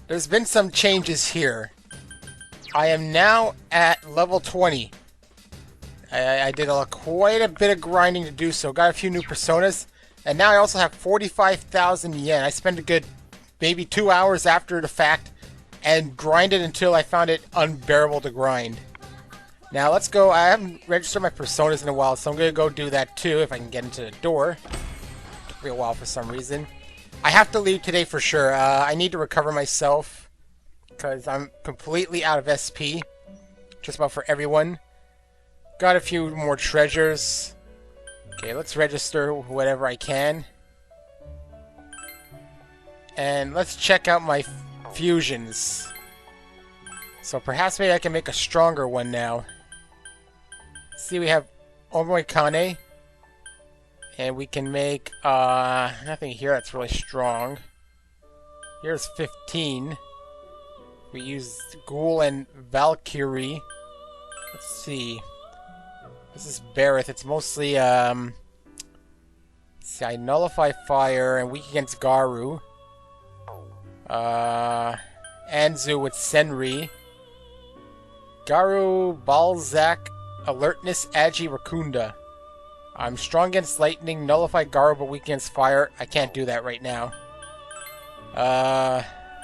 There's been some changes here. I am now at level 20. I did quite a bit of grinding to do so. Got a few new personas. And now I also have 45,000 yen. I spent a good maybe 2 hours after the fact and grinded until I found it unbearable to grind. Now let's go. I haven't registered my personas in a while, so I'm going to go do that too if I can get into the door. Took me a while for some reason. I have to leave today for sure. I need to recover myself because I'm completely out of SP. Just about for everyone. Got a few more treasures. Okay, let's register whatever I can. And let's check out my fusions. So perhaps maybe I can make a stronger one now. See, we have Omoikane. And we can make, nothing here that's really strong. Here's 15. We use Ghoul and Valkyrie. Let's see. This is Bareth. It's mostly, see, I nullify fire and weak against Garu. Anzu with Senri. Garu, Balzac, Alertness, Agi, Rakunda. I'm strong against lightning, nullify Garu, but weak against fire. I can't do that right now.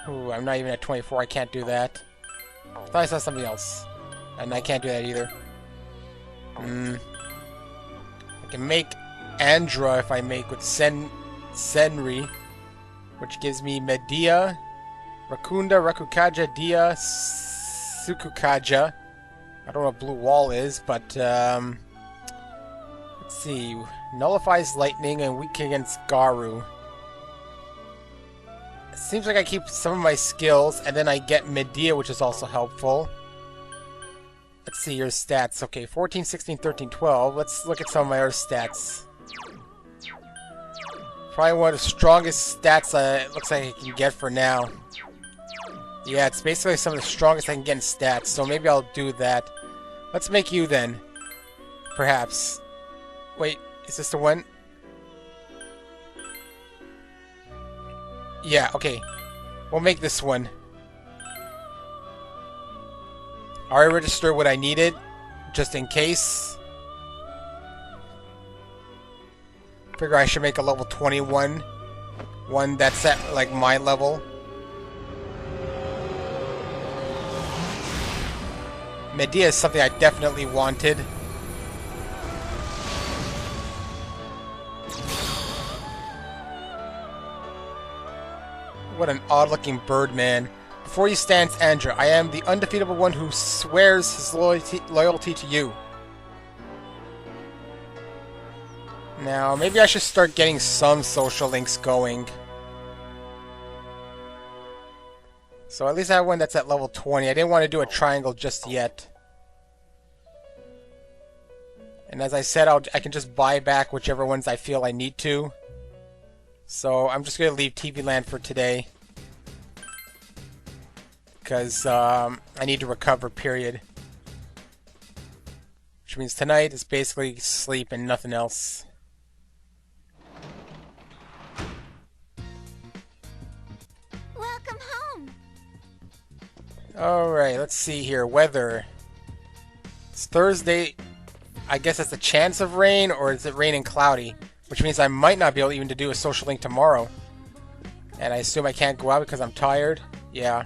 Ooh, I'm not even at 24. I can't do that. I thought I saw something else. And I can't do that either. I can make Andra if I make with Senri, which gives me Medea, Rakunda, Rakukaja, Dia, Sukukaja. I don't know what Blue Wall is, but let's see. Nullifies lightning and weak against Garu. It seems like I keep some of my skills, and then I get Medea, which is also helpful. Let's see your stats. Okay, 14, 16, 13, 12. Let's look at some of my other stats. Probably one of the strongest stats it looks like I can get for now. Yeah, it's basically some of the strongest I can get in stats, so maybe I'll do that. Let's make you then. Perhaps. Wait, is this the one? Yeah, okay. We'll make this one. I already registered what I needed, just in case. Figure I should make a level 21. One that's at, like, my level. Medea is something I definitely wanted. What an odd-looking bird, man. Before you stands Andra. I am the undefeatable one who swears his loyalty to you. Now, maybe I should start getting some social links going. So at least I have one that's at level 20. I didn't want to do a triangle just yet. And as I said, I can just buy back whichever ones I feel I need to. So I'm just going to leave TV Land for today. Because I need to recover, period. Which means tonight is basically sleep and nothing else. Welcome home. Alright, let's see here. Weather. It's Thursday. I guess it's a chance of rain, or is it rain and cloudy? Which means I might not be able even to do a social link tomorrow. And I assume I can't go out because I'm tired? Yeah.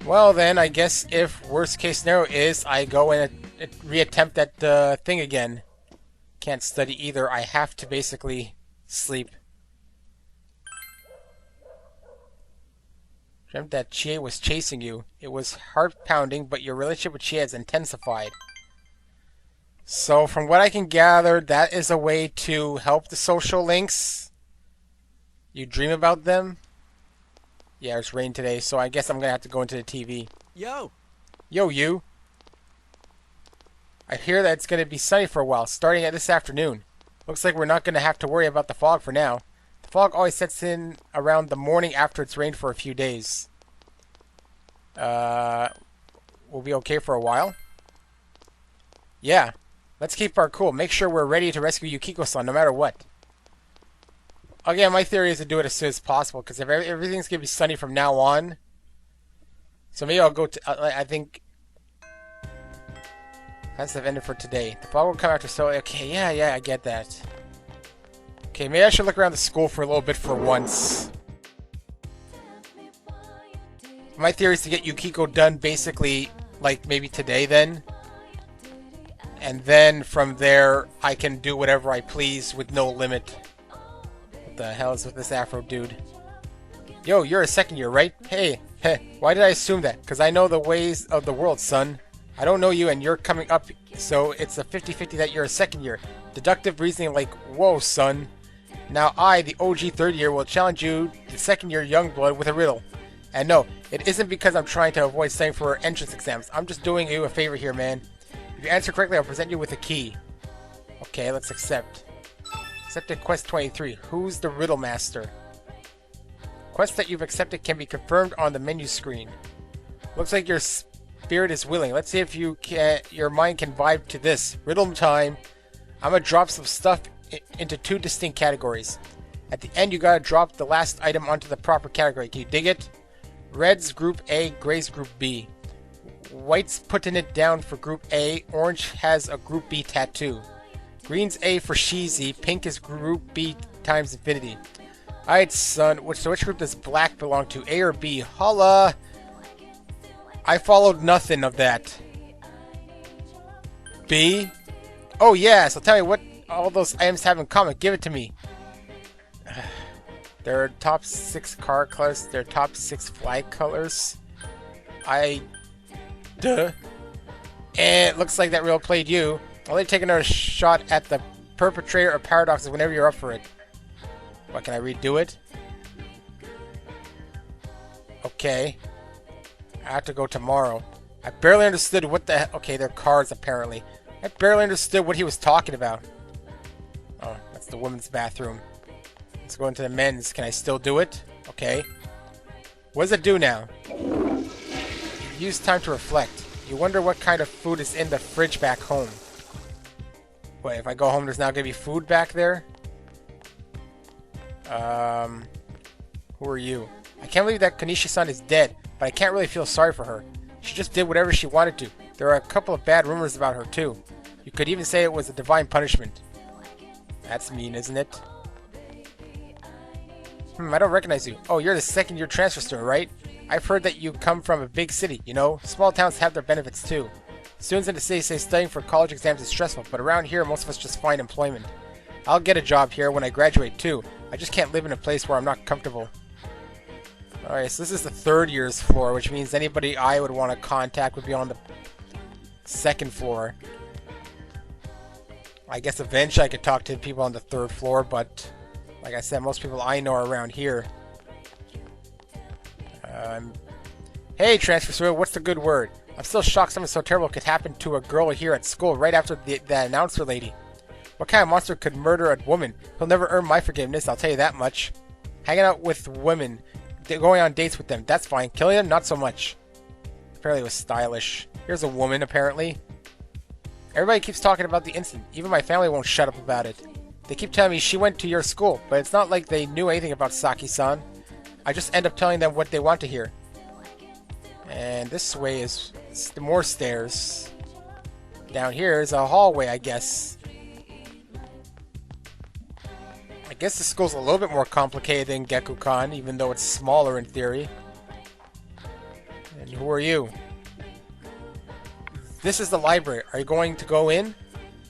Well then, I guess if worst case scenario is I go and reattempt that thing again. Can't study either. I have to basically sleep. Dreamt that Chie was chasing you. It was heart-pounding, but your relationship with Chie has intensified. So, from what I can gather, that is a way to help the social links. You dream about them. Yeah, it's rain today, so I guess I'm gonna have to go into the TV. Yo! Yo, you! I hear that it's gonna be sunny for a while, starting at this afternoon. Looks like we're not gonna have to worry about the fog for now. The fog always sets in around the morning after it's rained for a few days. We'll be okay for a while? Yeah. Let's keep our cool. Make sure we're ready to rescue Yukiko-san no matter what. Again, my theory is to do it as soon as possible, because if everything's going to be sunny from now on, so maybe I'll go to, I think, that's the ended for today. The ball will come after, so, okay, yeah, I get that. Okay, maybe I should look around the school for a little bit for once. My theory is to get Yukiko done basically, like, maybe today then. And then from there, I can do whatever I please with no limit. What the hell is with this Afro dude? Yo, you're a second year, right? Hey, why did I assume that? Because I know the ways of the world, son. I don't know you and you're coming up, so it's a 50-50 that you're a second year. Deductive reasoning like, whoa, son. Now I, the OG third year, will challenge you, the second year young blood, with a riddle. And no, it isn't because I'm trying to avoid studying for entrance exams. I'm just doing you a favor here, man. If you answer correctly, I'll present you with a key. Okay, let's accept. Accepted quest 23. Who's the riddle master? Quests that you've accepted can be confirmed on the menu screen. Looks like your spirit is willing. Let's see if your mind can vibe to this. Riddle time. I'm gonna drop some stuff into two distinct categories. At the end, you gotta drop the last item onto the proper category. Can you dig it? Red's Group A, Gray's Group B. White's putting it down for Group A. Orange has a Group B tattoo. Green's A for Sheezy. Pink is Group B times infinity. Alright, son. So which group does black belong to? A or B? Holla! I followed nothing of that. B? Oh yeah, so tell me what all those items have in common. Give it to me. Their top 6 car colors, their top 6 flag colors. Duh. And it looks like that real played you. I'll let you take another shot at the perpetrator of paradoxes whenever you're up for it. What, can I redo it? Okay. I have to go tomorrow. I barely understood what the hell. Okay, they're cars apparently. I barely understood what he was talking about. Oh, that's the women's bathroom. Let's go into the men's. Can I still do it? Okay. What does it do now? Use time to reflect. You wonder what kind of food is in the fridge back home. Wait, if I go home, there's now going to be food back there? Who are you? I can't believe that Kanishi-san is dead, but I can't really feel sorry for her. She just did whatever she wanted to. There are a couple of bad rumors about her, too. You could even say it was a divine punishment. That's mean, isn't it? I don't recognize you. Oh, you're the second-year transfer student, right? I've heard that you come from a big city, you know? Small towns have their benefits, too. Students in the city say studying for college exams is stressful, but around here, most of us just find employment. I'll get a job here when I graduate, too. I just can't live in a place where I'm not comfortable. Alright, so this is the third year's floor, which means anybody I would want to contact would be on the second floor. I guess eventually I could talk to people on the third floor, but like I said, most people I know are around here. Hey, transfer student, what's the good word? I'm still shocked something so terrible could happen to a girl here at school right after the announcer lady. What kind of monster could murder a woman? He'll never earn my forgiveness, I'll tell you that much. Hanging out with women, going on dates with them, that's fine. Killing them, not so much. Apparently it was stylish. Here's a woman, apparently. Everybody keeps talking about the incident. Even my family won't shut up about it. They keep telling me she went to your school, but it's not like they knew anything about Saki-san. I just end up telling them what they want to hear. And this way is more stairs. Down here is a hallway, I guess. I guess the school's a little bit more complicated than Gekukan, even though it's smaller in theory. And who are you? This is the library. Are you going to go in?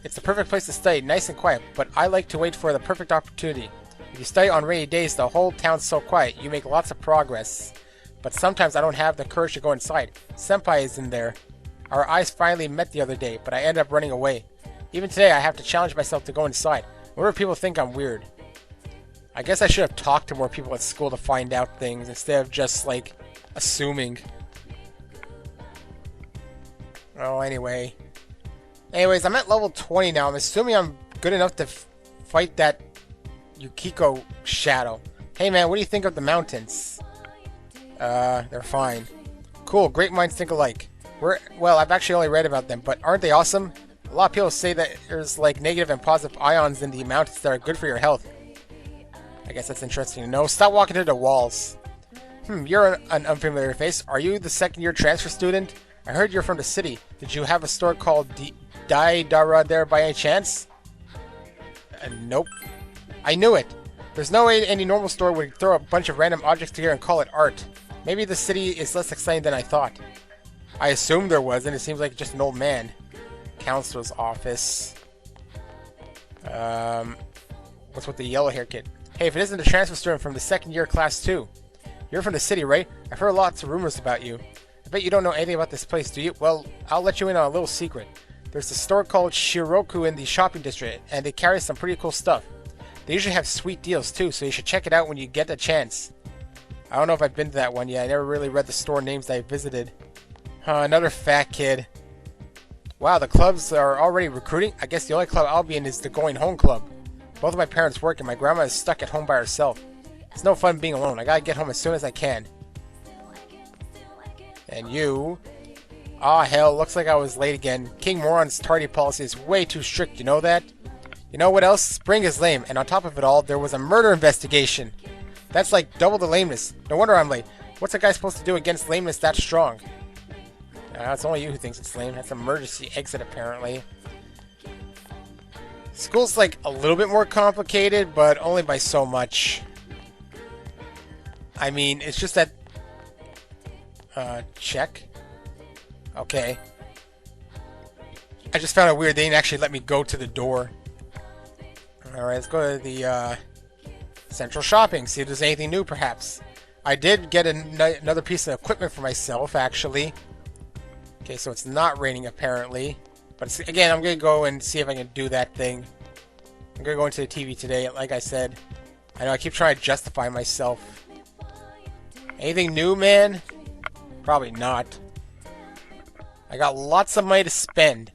It's the perfect place to study, nice and quiet, but I like to wait for the perfect opportunity. If you study on rainy days, the whole town's so quiet, you make lots of progress. But sometimes I don't have the courage to go inside. Senpai is in there. Our eyes finally met the other day, but I ended up running away. Even today, I have to challenge myself to go inside. What do people think I'm weird? I guess I should have talked to more people at school to find out things, instead of just, like, assuming. Oh, anyway. Anyways, I'm at level 20 now. I'm assuming I'm good enough to fight that Yukiko shadow. Hey man, what do you think of the mountains? They're fine. Cool, great minds think alike. Well, I've actually only read about them, but aren't they awesome? A lot of people say that there's like negative and positive ions in the mountains that are good for your health. I guess that's interesting to know. Stop walking into the walls. You're an unfamiliar face. Are you the second-year transfer student? I heard you're from the city. Did you have a store called Daidara there by any chance? Nope. I knew it. There's no way any normal store would throw a bunch of random objects together and call it art. Maybe the city is less exciting than I thought. I assumed there was, and it seems like just an old man. Counselor's office. What's with the yellow hair kid? Hey, if it isn't a transfer student from the second-year class 2. You're from the city, right? I've heard lots of rumors about you. I bet you don't know anything about this place, do you? Well, I'll let you in on a little secret. There's a store called Shiroku in the shopping district, and they carry some pretty cool stuff. They usually have sweet deals, too, so you should check it out when you get the chance. I don't know if I've been to that one yet. I never really read the store names that I visited. Another fat kid. Wow, the clubs are already recruiting? I guess the only club I'll be in is the Going Home Club. Both of my parents work, and my grandma is stuck at home by herself. It's no fun being alone. I gotta get home as soon as I can. And you... Aw, hell, looks like I was late again. King Moron's tardy policy is way too strict, you know that? You know what else? Spring is lame, and on top of it all, there was a murder investigation. That's like double the lameness. No wonder I'm late. What's a guy supposed to do against lameness that strong? It's only you who thinks it's lame. That's an emergency exit, apparently. School's like a little bit more complicated, but only by so much. I mean, it's just that... check. Okay. I just found it weird they didn't actually let me go to the door. Alright, let's go to the, Central Shopping, see if there's anything new, perhaps. I did get another piece of equipment for myself, actually. Okay, so it's not raining, apparently. But, again, I'm going to go and see if I can do that thing. I'm going to go into the TV today, like I said. I know I keep trying to justify myself. Anything new, man? Probably not. I got lots of money to spend.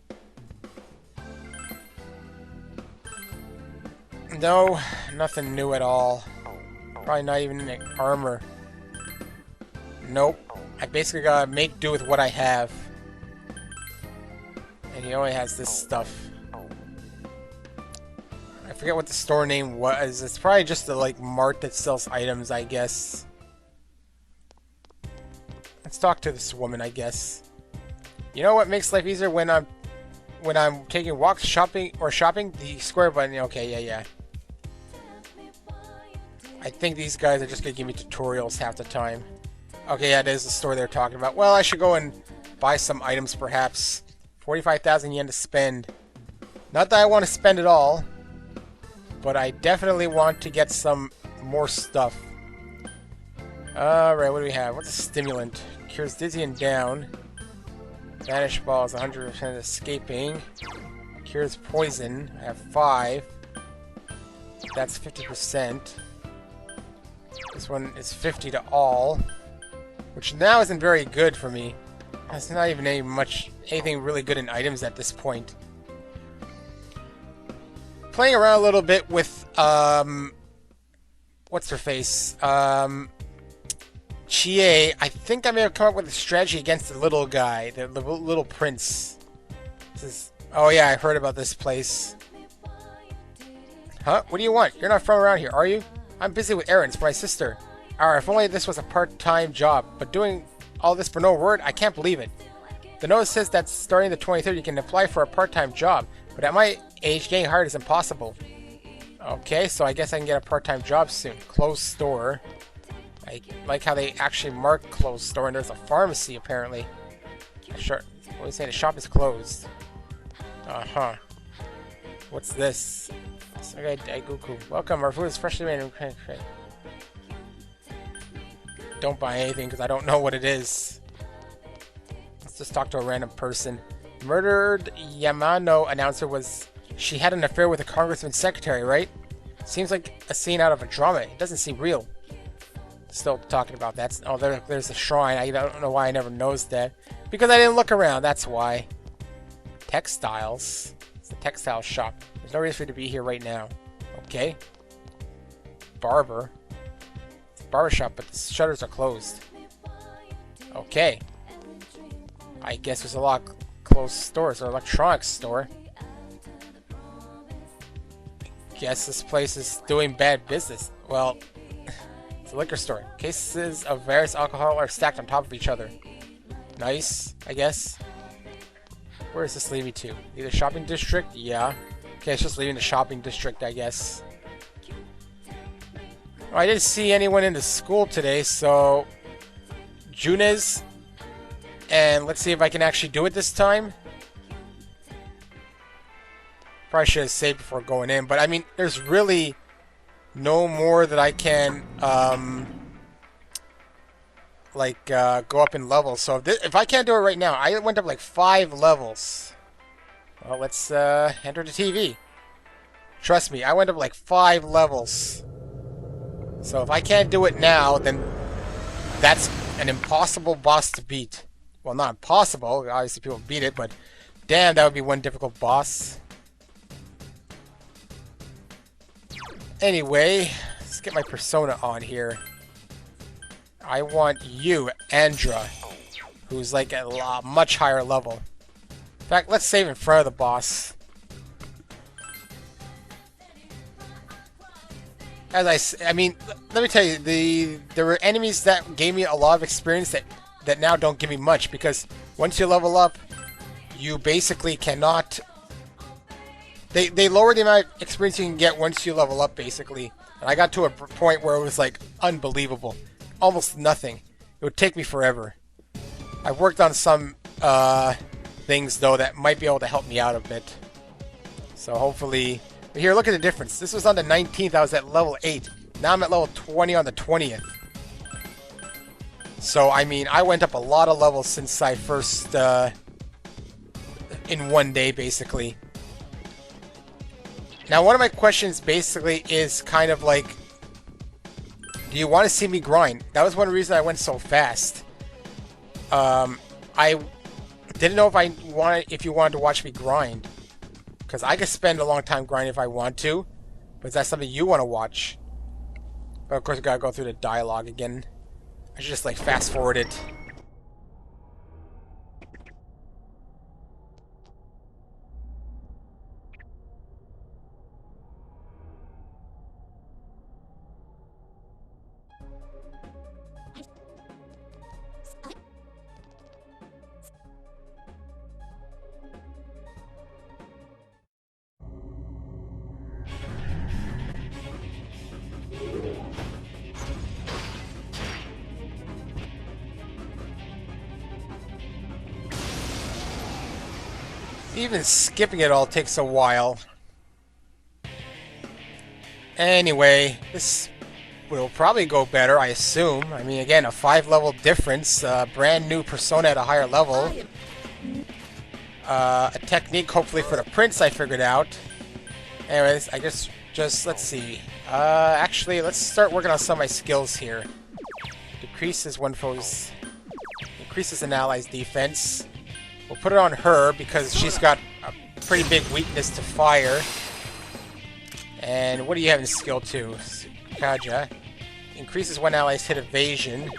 No, nothing new at all. Probably not even any armor. Nope. I basically gotta make do with what I have. And he only has this stuff. I forget what the store name was. It's probably just the, like, mart that sells items, I guess. Let's talk to this woman, I guess. You know what makes life easier when I'm taking walks, shopping? The square button. Okay, yeah. I think these guys are just gonna give me tutorials half the time. Okay, yeah, that is the store they're talking about. Well, I should go and buy some items, perhaps. 45,000 yen to spend. Not that I want to spend it all, but I definitely want to get some more stuff. Alright, what do we have? What's a stimulant? Cures dizzy and down. Vanish ball is 100% escaping. Cures poison. I have 5. That's 50%. This one is 50 to all, which now isn't very good for me. It's not even anything really good in items at this point. Playing around a little bit with what's her face? Chie. I think I may have come up with a strategy against the little guy, the little prince. Oh yeah, I heard about this place. Huh? What do you want? You're not from around here, are you? I'm busy with errands for my sister. Alright, if only this was a part-time job, but doing all this for no word, I can't believe it. The notice says that starting the 23rd you can apply for a part-time job, but at my age, getting hired is impossible. Okay, so I guess I can get a part-time job soon. Closed store. I like how they actually mark closed store, and there's a pharmacy, apparently. Sure. What do you say? The shop is closed. Uh-huh. What's this? Okay, Daiguku. Welcome, our food is freshly made. Don't buy anything because I don't know what it is. Let's just talk to a random person. Murdered Yamano announcer was... She had an affair with a congressman's secretary, right? Seems like a scene out of a drama. It doesn't seem real. Still talking about that. Oh, there's a shrine. I don't know why I never noticed that. Because I didn't look around, that's why. Textiles. It's a textile shop. There's no reason for you to be here right now. Okay. Barber. It's a barber shop, but the shutters are closed. Okay. I guess there's a lot of closed stores, or electronics store. I guess this place is doing bad business. Well, it's a liquor store. Cases of various alcohol are stacked on top of each other. Nice, I guess. Where does this lead me to? Either shopping district? Yeah. Okay, it's just leaving the shopping district, I guess. Well, I didn't see anyone in the school today, so... Junes. And let's see if I can actually do it this time. Probably should have saved before going in, but I mean, there's really no more that I can, go up in levels. So if I can't do it right now, I went up like 5 levels. Well, let's enter the TV. Trust me, I went up like 5 levels. So if I can't do it now, then that's an impossible boss to beat. Well, not impossible. Obviously, people beat it, but damn, that would be one difficult boss. Anyway, let's get my persona on here. I want you, Andra, who's like at a much higher level. In fact, let's save in front of the boss. I mean, let me tell you, there were enemies that gave me a lot of experience that now don't give me much, because once you level up, you basically cannot... They lower the amount of experience you can get once you level up, basically. And I got to a point where it was, like, unbelievable. Almost nothing. It would take me forever. I've worked on some things, though, that might be able to help me out a bit. So hopefully... But here, look at the difference. This was on the 19th, I was at level 8. Now I'm at level 20 on the 20th. So, I mean, I went up a lot of levels since I first... in one day, basically. Now, one of my questions basically is kind of like, do you want to see me grind? That was one reason I went so fast. I didn't know if you wanted to watch me grind, because I could spend a long time grinding if I want to, but is that something you want to watch? But of course, I gotta go through the dialogue again. I should just like fast forward it. Even skipping it all takes a while. Anyway, this will probably go better, I assume. I mean, again, a 5-level difference, brand new persona at a higher level. A technique, hopefully, for the prince I figured out. Anyways, I guess just, let's see. Actually, let's start working on some of my skills here. Decreases one foe's... Increases an ally's defense. We'll put it on her because she's got a pretty big weakness to fire. And what do you have in skill 2? Kaja. Increases one ally's hit evasion.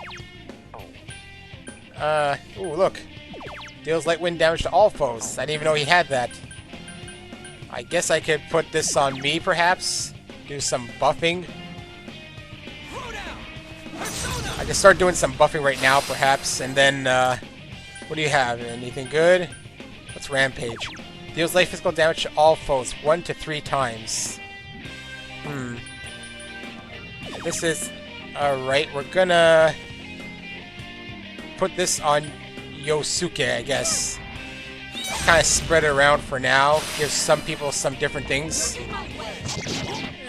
Ooh, look. Deals light wind damage to all foes. I didn't even know he had that. I guess I could put this on me, perhaps. Do some buffing. I can start doing some buffing right now, perhaps, and then, what do you have? Anything good? What's Rampage? Deals light physical damage to all foes 1 to 3 times. This is... Alright, we're gonna... put this on Yosuke, I guess. Kind of spread it around for now. Give some people some different things.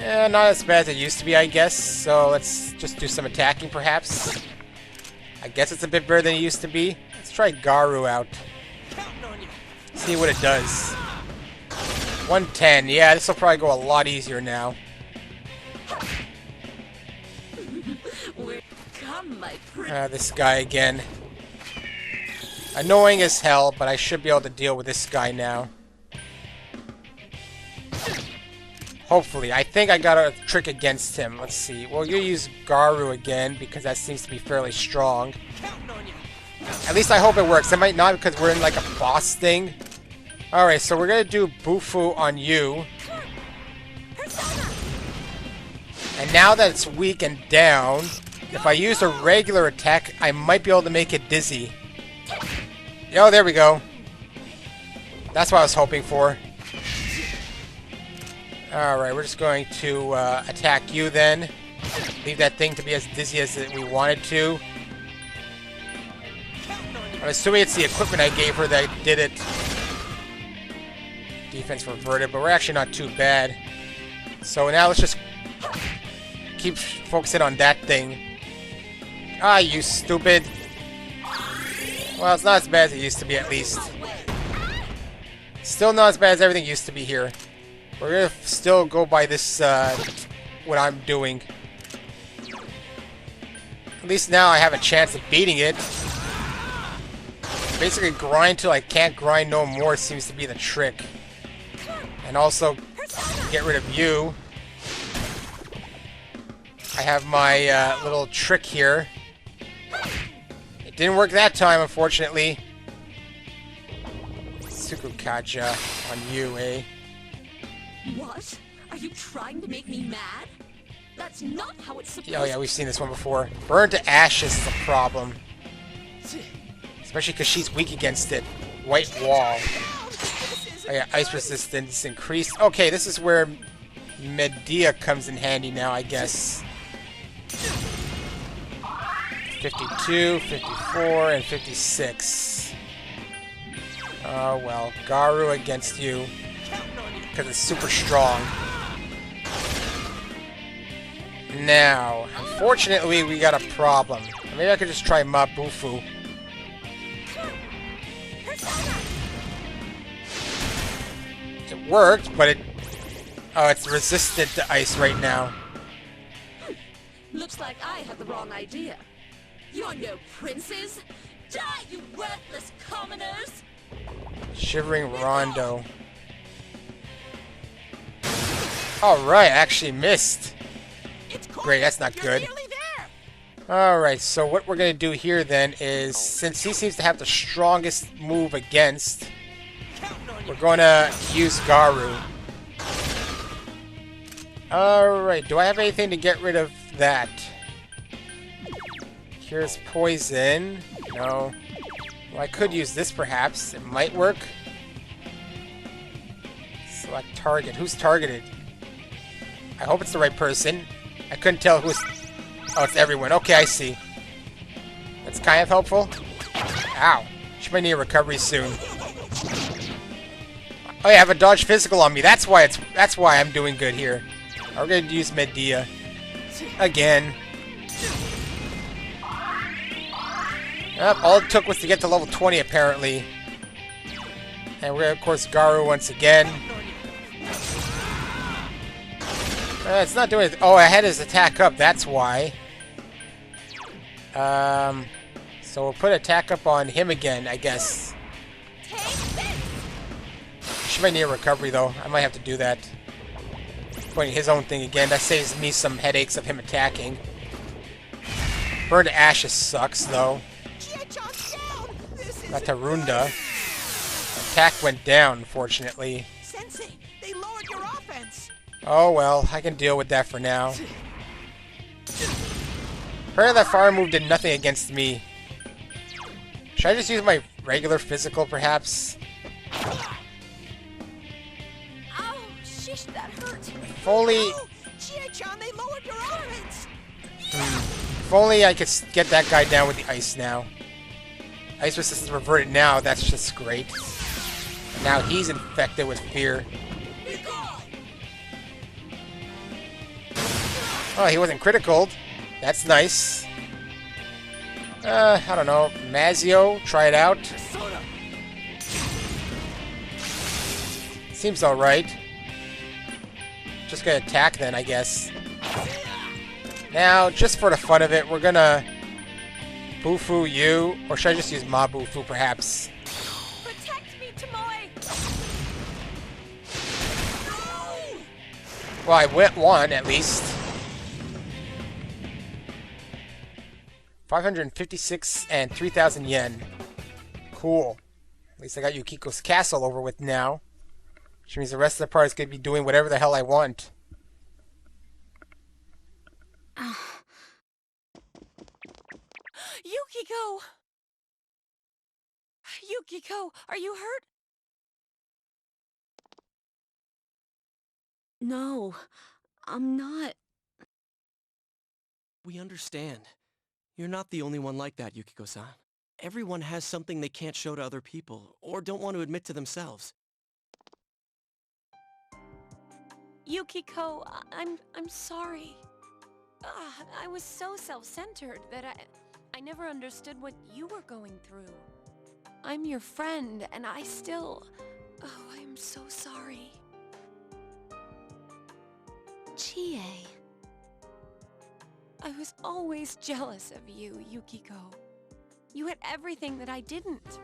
Not as bad as it used to be, I guess. So let's just do some attacking, perhaps. I guess it's a bit better than it used to be. Let's try Garu out. See what it does. 110. Yeah, this will probably go a lot easier now. This guy again. Annoying as hell, but I should be able to deal with this guy now. Hopefully. I think I got a trick against him. Let's see. Well, you use Garu again, because that seems to be fairly strong. At least I hope it works. It might not, because we're in like a boss thing. Alright, so we're going to do Bufu on you. And now that it's weak and down, if I use a regular attack, I might be able to make it dizzy. Yo, there we go. That's what I was hoping for. Alright, we're just going to attack you then. Leave that thing to be as dizzy as we wanted to. I'm assuming it's the equipment I gave her that did it. Defense reverted, but we're actually not too bad. So now let's just keep focusing on that thing. Ah, you stupid. Well, it's not as bad as it used to be, at least. Still not as bad as everything used to be here. We're gonna still go by this, what I'm doing. At least now I have a chance of beating it. Basically, grind till I can't grind no more seems to be the trick. And also, get rid of you. I have my little trick here. It didn't work that time, unfortunately. Tsukukaja on you, eh? What? Are you trying to make me mad? That's not how it's supposed to be. Oh yeah, we've seen this one before. Burn to ashes is a problem. Especially because she's weak against it. White wall. Oh yeah, ice resistance increased. Okay, this is where Medea comes in handy now, I guess. 52, 54, and 56. Oh well, Garu against you. Because it's super strong. Now, unfortunately, we got a problem. Maybe I could just try Mabufu. It worked, but it... Oh, it's resistant to ice right now. Looks like I had the wrong idea. You're no princes. Die, you worthless commoners! Shivering Rondo. Alright, I actually missed. Great, that's not good. Alright, so what we're going to do here then is, since he seems to have the strongest move against, we're going to use Garu. Alright, do I have anything to get rid of that? Here's poison. No. Well, I could use this perhaps. It might work. Select target. Who's targeted? I hope it's the right person. I couldn't tell who's... Oh, it's everyone. Okay, I see. That's kind of helpful. Ow. She might need a recovery soon. Oh yeah, I have a dodge physical on me. That's why I'm doing good here. We're going to use Medea. Again. Yep, all it took was to get to level 20, apparently. And we're, of course, Garu once again. It's not doing it. Oh, I had his attack up, that's why. So we'll put attack up on him again, I guess. She might need a recovery, though. I might have to do that. Pointing his own thing again. That saves me some headaches of him attacking. Burn to ashes sucks, though. Matarunda. Attack went down, unfortunately. Sensei, they lowered your offense. Oh well, I can deal with that for now. Apparently that fire move did nothing against me. Should I just use my regular physical, perhaps? Ow, shish, that hurt. If only... Chie-chan, they lowered your offense. If only I could get that guy down with the ice now. Ice resistance reverted now, that's just great. And now he's infected with fear. Oh, he wasn't critical. That's nice. I don't know. Mazio, try it out. Seems alright. Just gonna attack then, I guess. Now, just for the fun of it, we're gonna Bufu you, or should I just use Mabufu perhaps? Protect me, Tomoe! Well, I went one at least. 556 and 3,000 yen. Cool. At least I got Yukiko's castle over with now. Which means the rest of the part is going to be doing whatever the hell I want. Yukiko! Yukiko, are you hurt? No, I'm not. We understand. You're not the only one like that, Yukiko-san. Everyone has something they can't show to other people, or don't want to admit to themselves. Yukiko, I'm sorry. I was so self-centered that I never understood what you were going through. I'm your friend, and I still... Oh, I am so sorry. Chie. I was always jealous of you, Yukiko. You had everything that I didn't.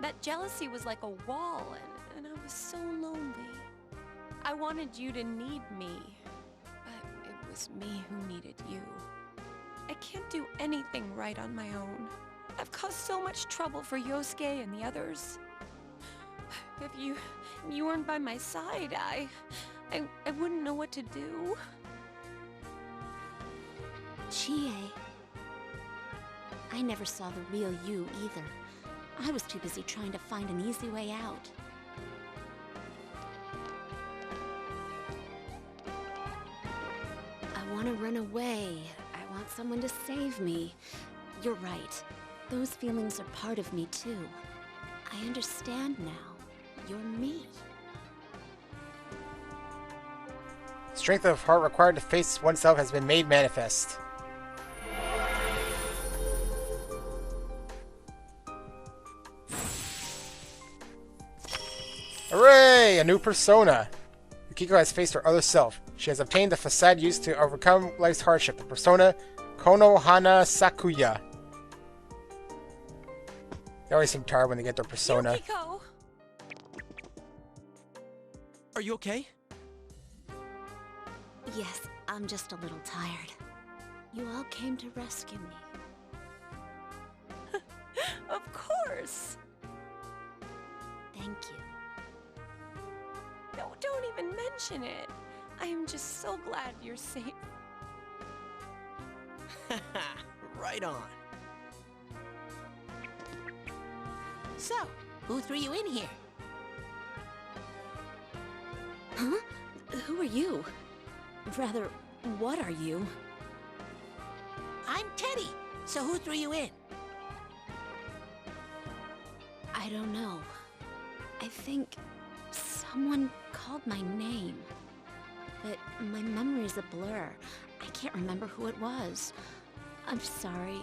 That jealousy was like a wall, and I was so lonely. I wanted you to need me, but it was me who needed you. I can't do anything right on my own. I've caused so much trouble for Yosuke and the others. If you weren't by my side, I wouldn't know what to do. Chie. I never saw the real you either. I was too busy trying to find an easy way out. I want to run away. I want someone to save me. You're right. Those feelings are part of me too. I understand now. You're me. Strength of heart required to face oneself has been made manifest. Hooray! A new persona! Yukiko has faced her other self. She has obtained the facade used to overcome life's hardship, the persona Konohana Sakuya. They always seem tired when they get their persona. Yukiko! Are you okay? Yes, I'm just a little tired. You all came to rescue me. Of course! Thank you. No, don't even mention it. I am just so glad you're safe. Right on. So, who threw you in here? Huh? Who are you? Rather, what are you? I'm Teddy. So who threw you in? I don't know. I think someone called my name. But my memory's a blur. I can't remember who it was. I'm sorry,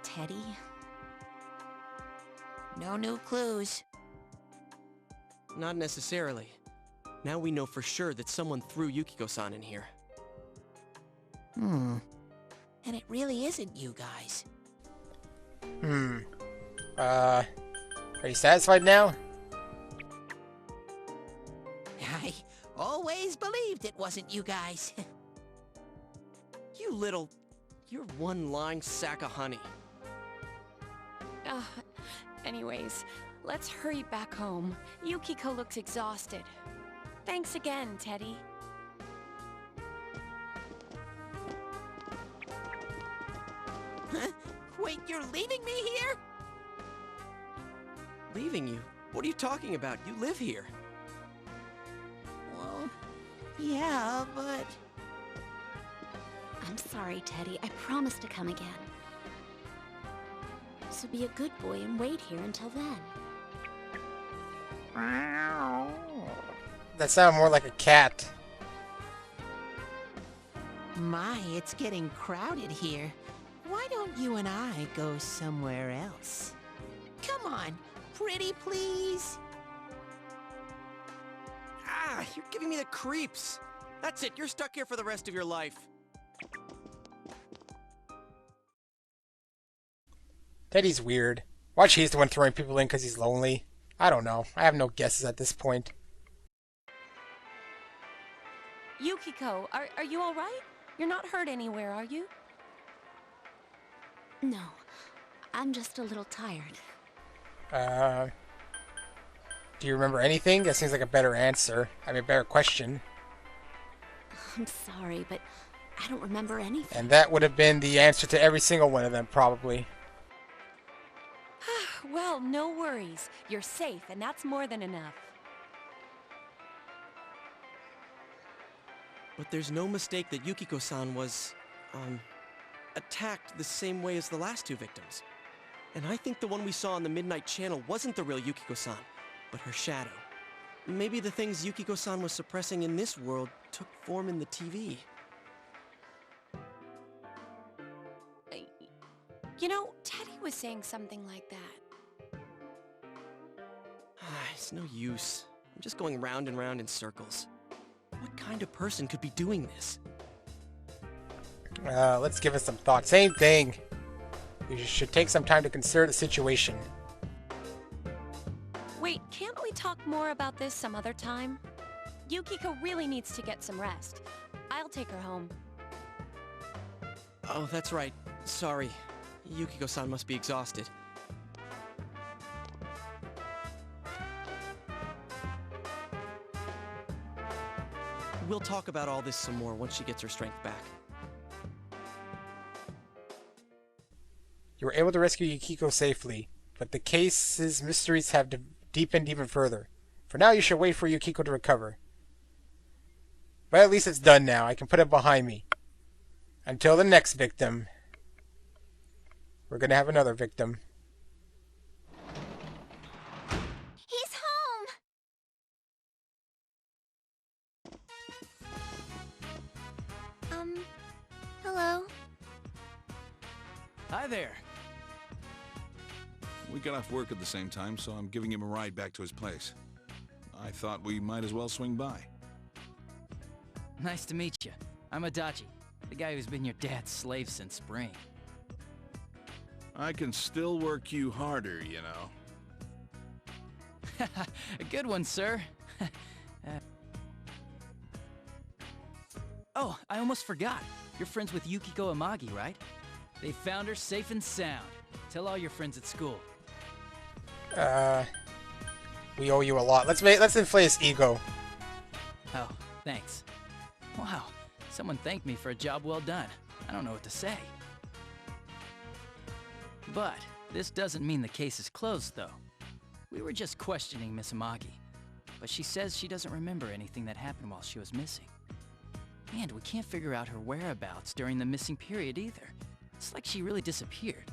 Teddy? No new clues. Not necessarily. Now we know for sure that someone threw Yukiko-san in here. And it really isn't you guys. Are you satisfied now? I always believed it wasn't you guys. You're one lying sack of honey. Anyways, let's hurry back home. Yukiko looks exhausted. Thanks again, Teddy. Wait, you're leaving me here? Leaving you? What are you talking about? You live here. Well, yeah, but... I'm sorry, Teddy. I promise to come again. So be a good boy and wait here until then. That sounded more like a cat. My, it's getting crowded here. Why don't you and I go somewhere else? Come on, pretty please. Ah, you're giving me the creeps. That's it, you're stuck here for the rest of your life. Teddy's weird. Watch, he's the one throwing people in because he's lonely. I don't know. I have no guesses at this point. Yukiko, are you alright? You're not hurt anywhere, are you? No, I'm just a little tired. Do you remember anything? That seems like a better answer. I mean, a better question. I'm sorry, but I don't remember anything. And that would have been the answer to every single one of them, probably. Well, no worries. You're safe, and that's more than enough. But there's no mistake that Yukiko-san was, attacked the same way as the last two victims. And I think the one we saw on the Midnight Channel wasn't the real Yukiko-san, but her shadow. Maybe the things Yukiko-san was suppressing in this world took form in the TV. You know, Teddy was saying something like that. It's no use. I'm just going round and round in circles. What kind of person could be doing this? Let's give it some thought. Same thing. You should take some time to consider the situation. Wait, can't we talk more about this some other time? Yukiko really needs to get some rest. I'll take her home. Oh, that's right. Sorry. Yukiko-san must be exhausted. We'll talk about all this some more once she gets her strength back. You were able to rescue Yukiko safely, but the case's mysteries have deepened even further. For now, you should wait for Yukiko to recover. But at least it's done now. I can put it behind me. Until the next victim. We're gonna have another victim. He's home! Hello? Hi there. We got off work at the same time, so I'm giving him a ride back to his place. I thought we might as well swing by. Nice to meet you. I'm Adachi, the guy who's been your dad's slave since spring. I can still work you harder, you know. A good one, sir. Oh, I almost forgot. You're friends with Yukiko Amagi, right? They found her safe and sound. Tell all your friends at school. We owe you a lot. Let's inflate his ego. Oh, thanks. Wow, someone thanked me for a job well done. I don't know what to say. But this doesn't mean the case is closed, though. We were just questioning Miss Amagi, but she says she doesn't remember anything that happened while she was missing. And we can't figure out her whereabouts during the missing period either. It's like she really disappeared.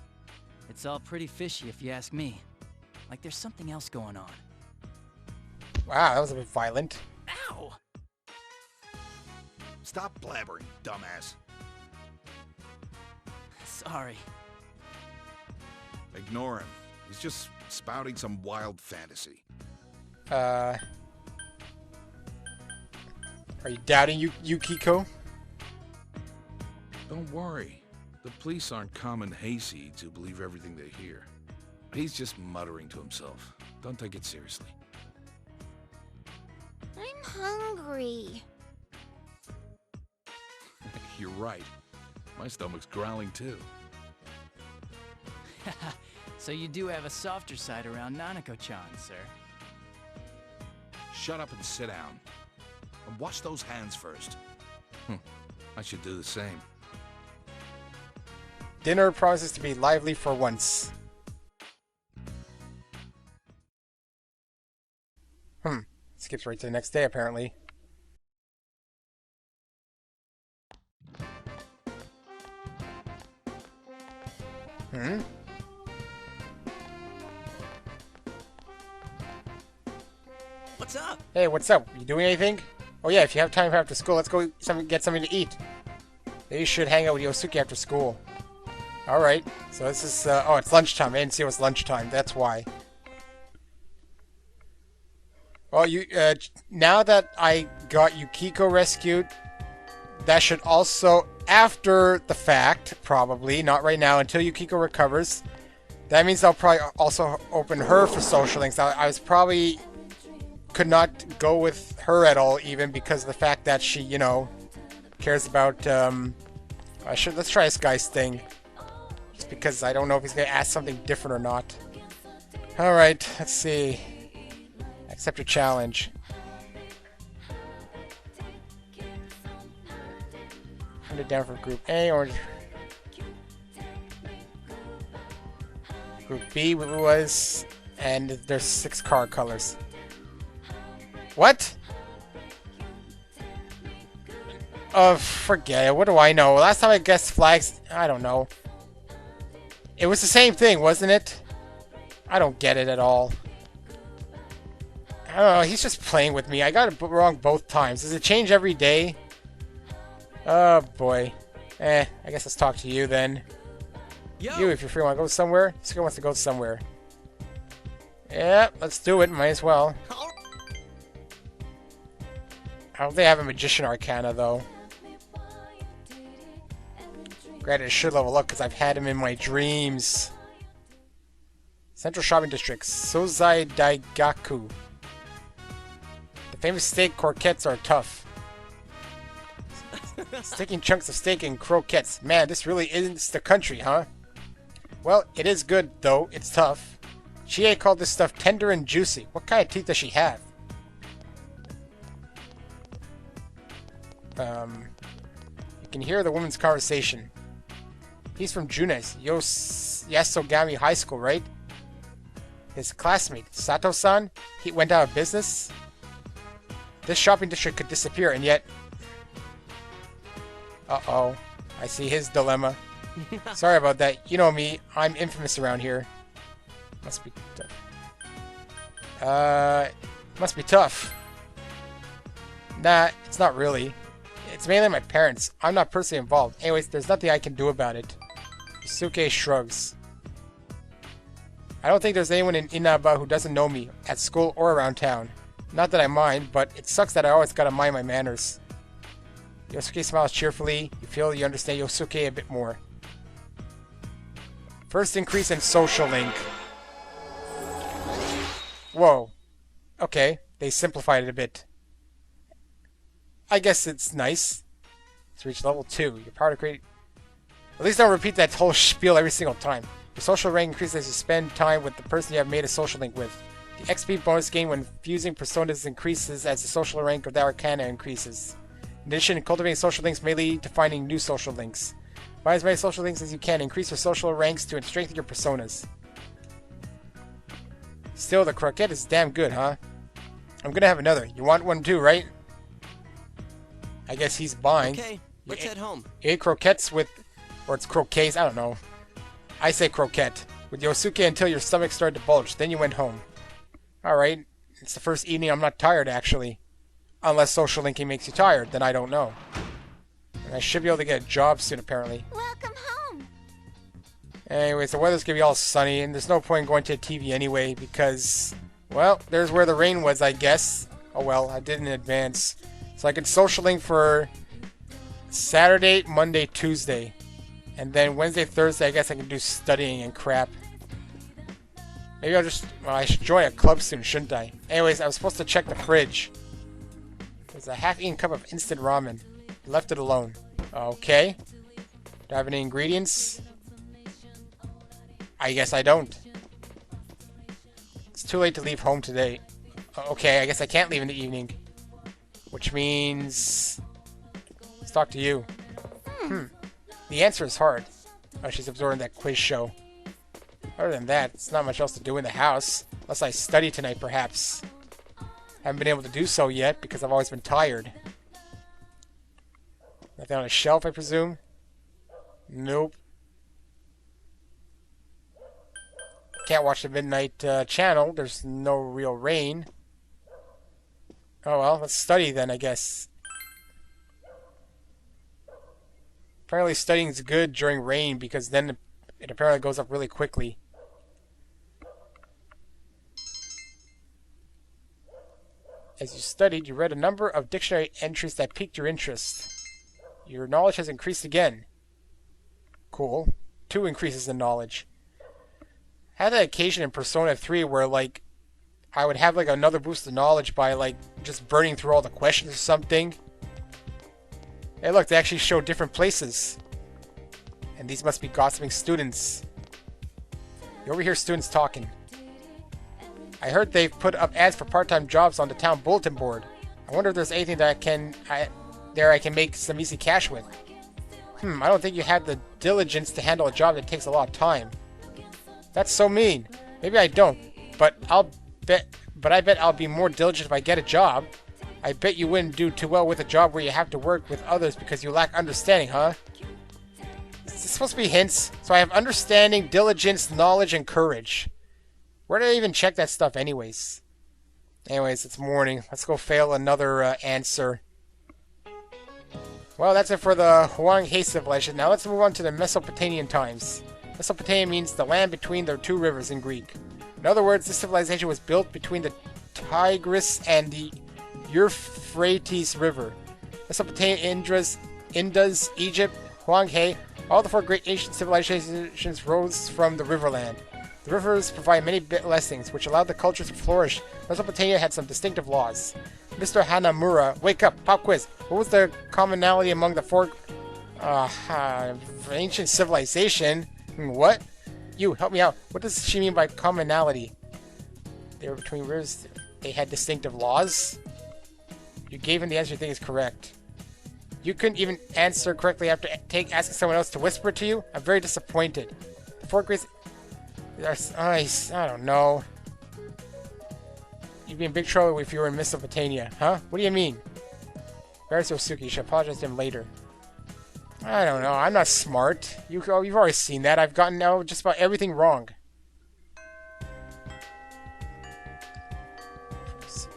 It's all pretty fishy if you ask me. Like there's something else going on. Wow, that was a bit violent. Ow! Stop blabbering, dumbass. Sorry. Ignore him. He's just spouting some wild fantasy. Are you doubting Yukiko? Don't worry. The police aren't common hayseed to believe everything they hear. He's just muttering to himself. Don't take it seriously. I'm hungry. You're right. My stomach's growling too. So you do have a softer side around Nanako-chan, sir. Shut up and sit down. And wash those hands first. I should do the same. Dinner promises to be lively for once. Skips right to the next day, apparently. What's up? Hey, what's up? You doing anything? Oh yeah, if you have time after school, let's go get something to eat. You should hang out with Yosuke after school. Alright, so this is, oh, it's lunchtime. I didn't see it was lunchtime, that's why. Well, now that I got Yukiko rescued, that should also, after the fact, probably, not right now, until Yukiko recovers, that means I'll probably also open her for social links. I was probably, could not go with her at all, even, because of the fact that she, you know, cares about, let's try this guy's thing. Just because I don't know if he's going to ask something different or not. Alright, let's see. Accept your challenge. Count it down for Group A, orange. Group B was, and there's 6 car colors. What? Oh, forget it. What do I know? Last time I guessed flags, I don't know. It was the same thing, wasn't it? I don't get it at all. I don't know, he's just playing with me. I got it wrong both times. Does it change every day? Oh, boy. I guess let's talk to you then. Yo. You, if you're free, want to go somewhere? Yosuke wants to go somewhere. Yeah, let's do it. Might as well. I don't think I have a Magician Arcana, though. Granted, it should level up because I've had him in my dreams. Central Shopping District, Sozai Daigaku. The famous steak croquettes are tough. Sticking chunks of steak and croquettes. Man, this really is the country, huh? Well, it is good, though. It's tough. Chie called this stuff tender and juicy. What kind of teeth does she have? You can hear the woman's conversation. He's from Junes, Yasogami High School, right? His classmate, Sato-san, he went out of business? This shopping district could disappear, and yet... Uh-oh. I see his dilemma. Sorry about that. You know me. I'm infamous around here. Must be tough. Must be tough. Nah, it's not really. It's mainly my parents. I'm not personally involved. Anyways, there's nothing I can do about it. Yosuke shrugs. I don't think there's anyone in Inaba who doesn't know me, at school or around town. Not that I mind, but it sucks that I always gotta mind my manners. Yosuke smiles cheerfully. You feel you understand Yosuke a bit more. First increase in social link. Whoa. Okay, they simplified it a bit. I guess it's nice. To reach level 2, your power to create... At least don't repeat that whole spiel every single time. Your social rank increases as you spend time with the person you have made a social link with. The XP bonus gained when fusing personas increases as the social rank of the Arcana increases. In addition, cultivating social links may lead to finding new social links. Find as many social links as you can. Increase your social ranks to strengthen your personas. Still, the croquette is damn good, huh? I'm gonna have another. You want one too, right? I guess he's buying. Okay, let's head home. You ate croquettes with... Or it's croquets, I don't know. I say croquette. With Yosuke until your stomach started to bulge. Then you went home. Alright. It's the first evening I'm not tired, actually. Unless social linking makes you tired, then I don't know. And I should be able to get a job soon, apparently. Welcome home. Anyways, the weather's gonna be all sunny, and there's no point in going to the TV anyway, because... Well, there's where the rain was, I guess. Oh well, I did in advance. So I could social link for... Saturday, Monday, Tuesday. And then Wednesday, Thursday, I guess I can do studying and crap. Maybe I'll just... Well, I should join a club soon, shouldn't I? Anyways, I was supposed to check the fridge. There's a half-eaten cup of instant ramen. Left it alone. Okay. Do I have any ingredients? I guess I don't. It's too late to leave home today. Okay, I guess I can't leave in the evening. Which means... Let's talk to you. The answer is hard. Oh, she's absorbing that quiz show. Other than that, it's not much else to do in the house. Unless I study tonight, perhaps. Haven't been able to do so yet, because I've always been tired. Nothing on a shelf, I presume? Nope. Can't watch the midnight channel. There's no real rain. Oh well, let's study then, I guess. Apparently studying's good during rain because then it apparently goes up really quickly. As you studied, you read a number of dictionary entries that piqued your interest. Your knowledge has increased again. Cool. 2 increases in knowledge. I had that occasion in Persona 3 where, like, I would have, like, another boost of knowledge by, like, just burning through all the questions or something. Hey, look, they actually show different places. And these must be gossiping students. You overhear students talking. I heard they've put up ads for part-time jobs on the town bulletin board. I wonder if there's anything that I can make some easy cash with. I don't think you had the diligence to handle a job that takes a lot of time. That's so mean. Maybe I don't, but I bet I'll be more diligent if I get a job. I bet you wouldn't do too well with a job where you have to work with others because you lack understanding, huh? Is this supposed to be hints? So I have understanding, diligence, knowledge, and courage. Where did I even check that stuff anyways? Anyways, it's morning. Let's go fail another answer. Well, that's it for the Huang He civilization. Now let's move on to the Mesopotamian times. Mesopotamia means the land between the two rivers in Greek. In other words, this civilization was built between the Tigris and the Euphrates River. Mesopotamia, Indus, Egypt, Huang He, all the four great ancient civilizations rose from the riverland. The rivers provide many blessings, which allowed the cultures to flourish. Mesopotamia had some distinctive laws. Mr. Hanamura, wake up, pop quiz. What was the commonality among the four ancient civilization? What? You, help me out. What does she mean by commonality? They were between rivers. They had distinctive laws? You gave him the answer you think is correct. You couldn't even answer correctly after asking someone else to whisper to you? I'm very disappointed. The four great... I don't know. You'd be in big trouble if you were in Mesopotamia, huh? What do you mean? Where's Yosuke? You should apologize to him later. I don't know. I'm not smart. You've already seen that. I've gotten just about everything wrong.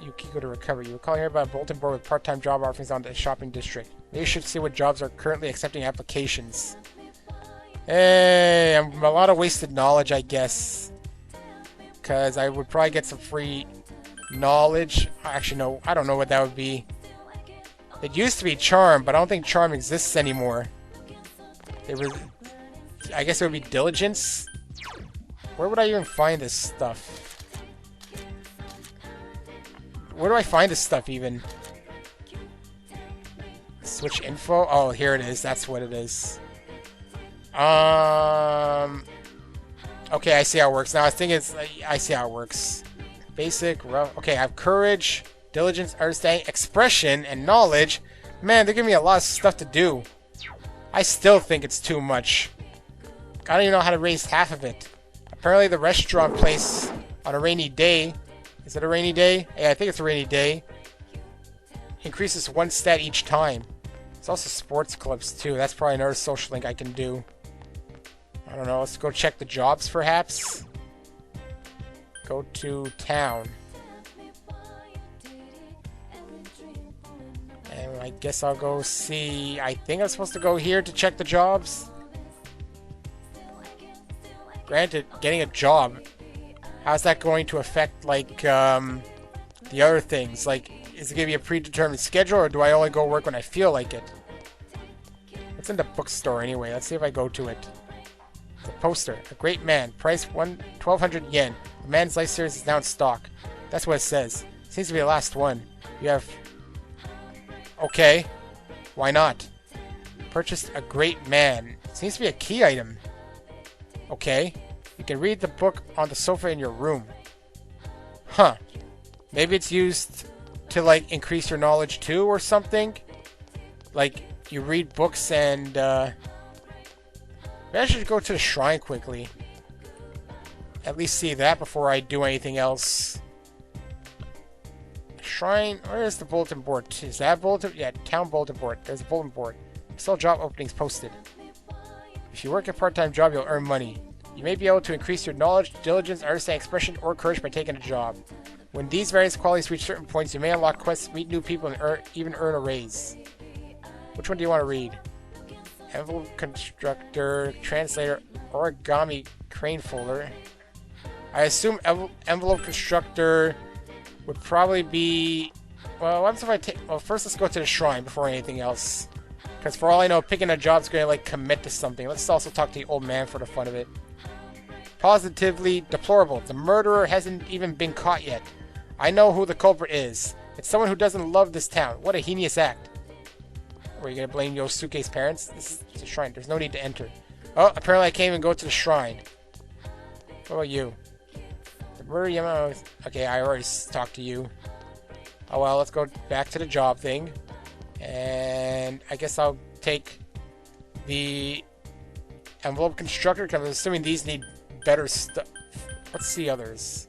Yukiko to recover. You were calling here about a bulletin board with part-time job offerings on the shopping district. Maybe you should see what jobs are currently accepting applications. Hey, I'm a lot of wasted knowledge, I guess. Because I would probably get some free knowledge. Actually, no. I don't know what that would be. It used to be charm, but I don't think charm exists anymore. I guess it would be diligence. Where would I even find this stuff? Where do I find this stuff even? Switch info? Oh, here it is. That's what it is. Okay, I see how it works. Now I think I see how it works. Basic, rough. Okay, I have courage, diligence, understanding, expression, and knowledge. Man, they're giving me a lot of stuff to do. I still think it's too much. I don't even know how to raise half of it. Apparently the restaurant place on a rainy day. Is it a rainy day? Yeah, I think it's a rainy day. Increases one stat each time. There's also sports clubs too. That's probably another social link I can do. I don't know. Let's go check the jobs perhaps. Go to town. And I guess I'll go see... I think I'm supposed to go here to check the jobs. Granted, getting a job, how's that going to affect, like, the other things? Like, is it going to be a predetermined schedule, or do I only go work when I feel like it? It's in the bookstore anyway. Let's see if I go to it. The poster. A great man. Price 1,200 yen. The man's life series is now in stock. That's what it says. Seems to be the last one. You have... Okay. Why not? Purchased a great man. Seems to be a key item. Okay. You can read the book on the sofa in your room. Huh. Maybe it's used to, like, increase your knowledge too or something? Like, you read books and, maybe I should go to the shrine quickly. At least see that before I do anything else. Shrine? Where is the bulletin board? Is that a bulletin? Yeah, town bulletin board. There's a bulletin board. Still job openings posted. If you work a part-time job, you'll earn money. You may be able to increase your knowledge, diligence, understanding, expression, or courage by taking a job. When these various qualities reach certain points, you may unlock quests, meet new people, and even earn a raise. Which one do you want to read? Envelope constructor, translator, origami crane folder. I assume envelope constructor would probably be... Well, what if I take... Well, first let's go to the shrine before anything else. Because for all I know, picking a job's going to, like, commit to something. Let's also talk to the old man for the fun of it. Positively deplorable. The murderer hasn't even been caught yet. I know who the culprit is. It's someone who doesn't love this town. What a heinous act. Are you going to blame Yosuke's parents? This is a shrine. There's no need to enter. Oh, apparently I can't even go to the shrine. What about you? The murder Yamato... Okay, I already talked to you. Oh well, let's go back to the job thing. And I guess I'll take the envelope constructor, because I'm assuming these need better stuff. What's the others?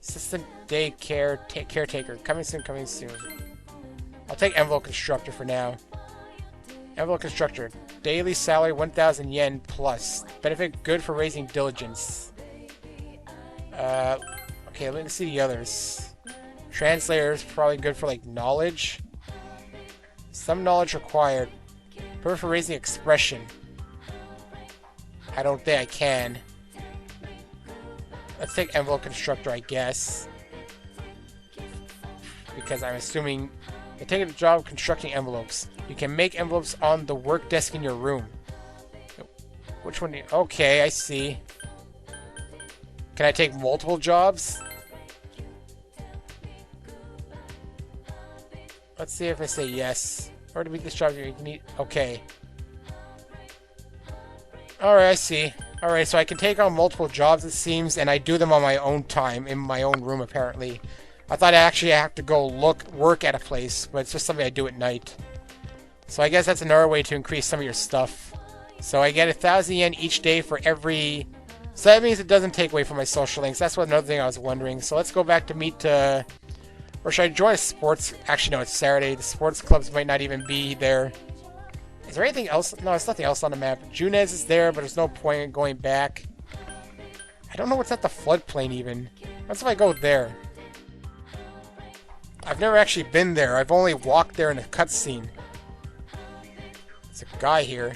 Assistant daycare caretaker. Coming soon, coming soon. I'll take envelope constructor for now. Envelope constructor. Daily salary 1,000 yen plus. Benefit good for raising diligence. Okay, let me see the others. Translator is probably good for like knowledge. Some knowledge required. Perfect for raising expression. I don't think I can. Let's take envelope constructor, I guess. Because I'm assuming you're taking the job of constructing envelopes. You can make envelopes on the work desk in your room. Which one do you... Okay, I see. Can I take multiple jobs? Let's see if I say yes. Or to meet this job, you need... Okay. Alright, I see. Alright, so I can take on multiple jobs, it seems, and I do them on my own time, in my own room, apparently. I thought I actually have to go work at a place, but it's just something I do at night. So I guess that's another way to increase some of your stuff. So I get 1,000 yen each day for every... So that means it doesn't take away from my social links. That's another thing I was wondering. So let's go back to meet... Or should I join a sports... Actually, no, it's Saturday. The sports clubs might not even be there. Is there anything else? No, there's nothing else on the map. Junez is there, but there's no point in going back. I don't know what's at the floodplain, even. What's if I go there? I've never actually been there. I've only walked there in a cutscene. There's a guy here.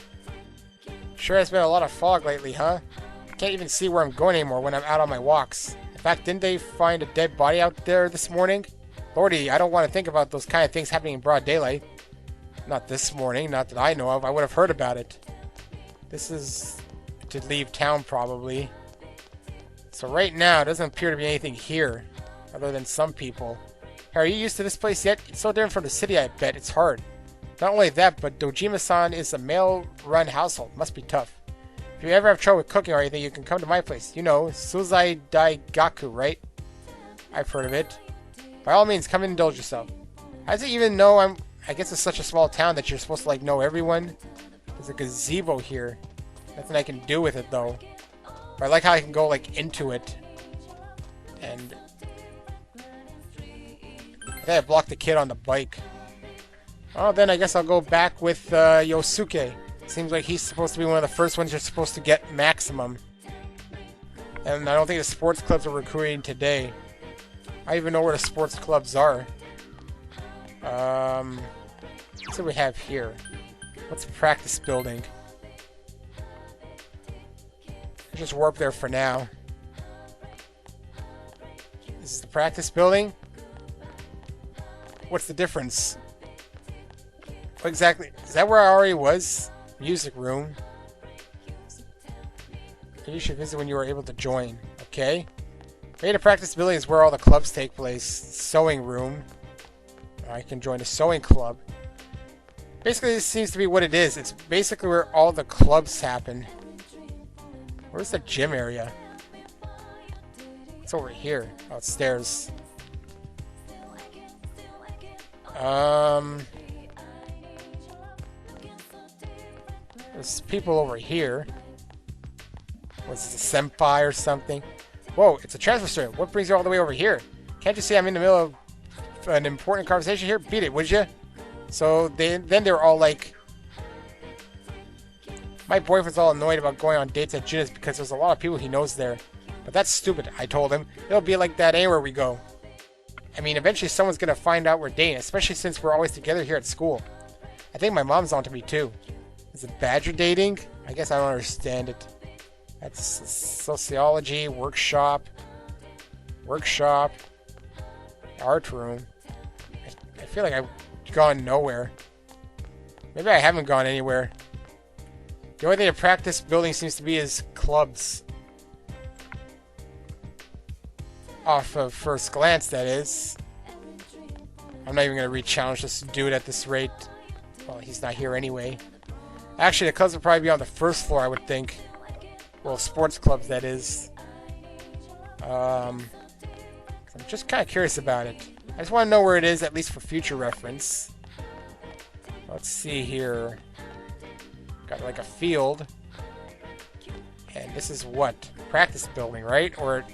Sure has been a lot of fog lately, huh? I can't even see where I'm going anymore when I'm out on my walks. In fact, didn't they find a dead body out there this morning? Lordy, I don't want to think about those kind of things happening in broad daylight. Not this morning, not that I know of. I would have heard about it. This is to leave town, probably. So right now, it doesn't appear to be anything here, other than some people. Hey, are you used to this place yet? It's so different from the city, I bet. It's hard. Not only that, but Dojima-san is a male-run household. Must be tough. If you ever have trouble with cooking or anything, you can come to my place. You know, Suzai Daigaku, right? I've heard of it. By all means, come and indulge yourself. How does it even know I guess it's such a small town that you're supposed to, like, know everyone? There's a gazebo here. Nothing I can do with it, though. But I like how I can go, like, into it. And... I think I blocked the kid on the bike. Oh, then I guess I'll go back with Yosuke. Seems like he's supposed to be one of the first ones you're supposed to get maximum. And I don't think the sports clubs are recruiting today. I even know where the sports clubs are. What's what we have here? What's the practice building? I'll just warp there for now. This is the practice building? What's the difference? What exactly? Is that where I already was? Music room. You should visit when you are able to join. Okay. Maybe the practice building is where all the clubs take place. Sewing room. I can join a sewing club. Basically, this seems to be what it is. It's basically where all the clubs happen. Where's the gym area? It's over here. Oh, it's stairs. There's people over here. What's this, a senpai or something? Whoa, it's a transfer student. What brings you all the way over here? Can't you see I'm in the middle of an important conversation here? Beat it, would you? So then they were all like... My boyfriend's all annoyed about going on dates at Juna's because there's a lot of people he knows there. But that's stupid, I told him. It'll be like that anywhere we go. I mean, eventually someone's gonna find out we're dating, especially since we're always together here at school. I think my mom's onto me too. Is it badger dating? I guess I don't understand it. That's sociology, workshop, art room. I feel like I've gone nowhere. Maybe I haven't gone anywhere. The only thing the practice building seems to be is clubs. Off of first glance, that is. I'm not even going to re-challenge this dude at this rate. Well, he's not here anyway. Actually, the clubs will probably be on the first floor, I would think. Well, sports clubs, that is. I'm just kind of curious about it. I just want to know where it is, at least for future reference. Let's see here. Got like a field. And this is what? Practice building, right? Or...